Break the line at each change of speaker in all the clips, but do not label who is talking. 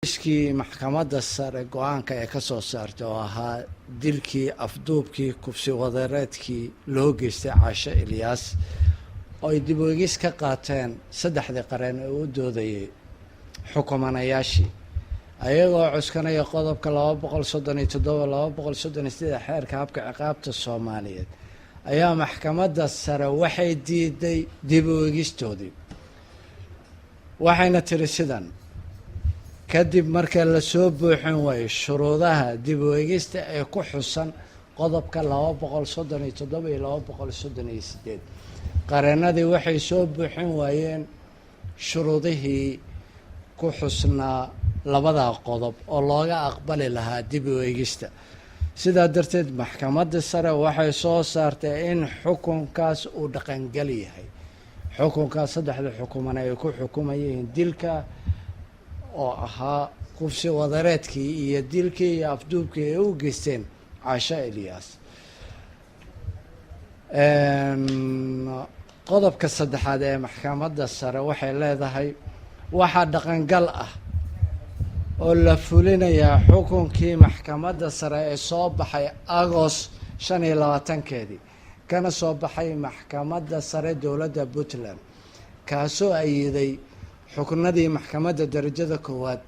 iskii maxkamadda sare go-aanka ee ka soo saartay oo ahaa dilkii afduubkii kufsi wadareedkii loo geystay caasho ilyaas oo ay dib u eegis ka qaateen saddexdii qareen ee u doodayay xukumanayaashii ayagoo cuskanaya qodobka 237 xeerka habka ciqaabta Soomaaliyeed ayaa maxkamadda sare waxay diiday dib u eegistoodii waxayna tiri sidan kadib marka la soo buuxin waayay shuruudaha dib u eegista ee ku xusan qodobka 237 iyo 238 qareenadii waxay soo buuxin waayeen shuruudihii ku xusnaa labada qodob oo looga aqbali lahaa dib u eegista sidaa darteed maxkamadda sare waxay soo saartay in xukunkaas uu dhaqangal yahay xukunkaas saddexda xukuman ay ku xukumayeen dilka oo ahaa kufsi wadareedkii iyo dilkii iyo afduubkii ay u geysteen caasho ilyaas qodobka saddexaad ee maxkamadda sare waxay leedahay waxaa dhaqangal ah oo la fulinayaa xukunkii maxkamadda sare ee soo baxay Agost 25keedii kana soo baxay maxkamadda sare dowladda Puntland kaasoo ayiday xukunadii maxkamadda darajada koowaad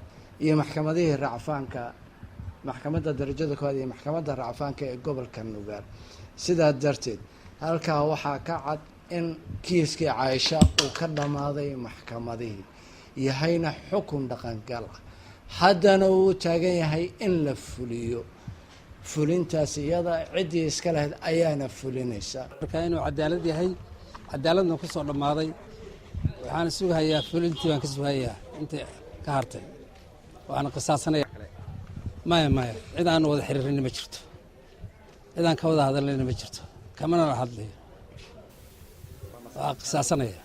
iyo maxkamadihii racfaanka maxkamadda darajada koowaad iyo maxkamadda racfaanka ee gobolka Nugaal sidaa darteed halkaa waxaa ka cad in kiiskii Caaisha uu ka dhamaaday maxkamadihii yahayna xukun dhaqangal ah haddana uu taagan yahay in la fuliyo fulintaas iyada cidii iska lahayd ayaana fulinaysa
marka inuu cadaalad yahay cadaaladna ku soo dhamaaday waxaan sugayaa fulintii waan ka sugayaa inta ka hartay waxaan qisaasanaya maya cid aan wada xiriirin ma jirto cid aan ka wada hadalnayna ma jirto kamana la hadlayo waa qisaasanaya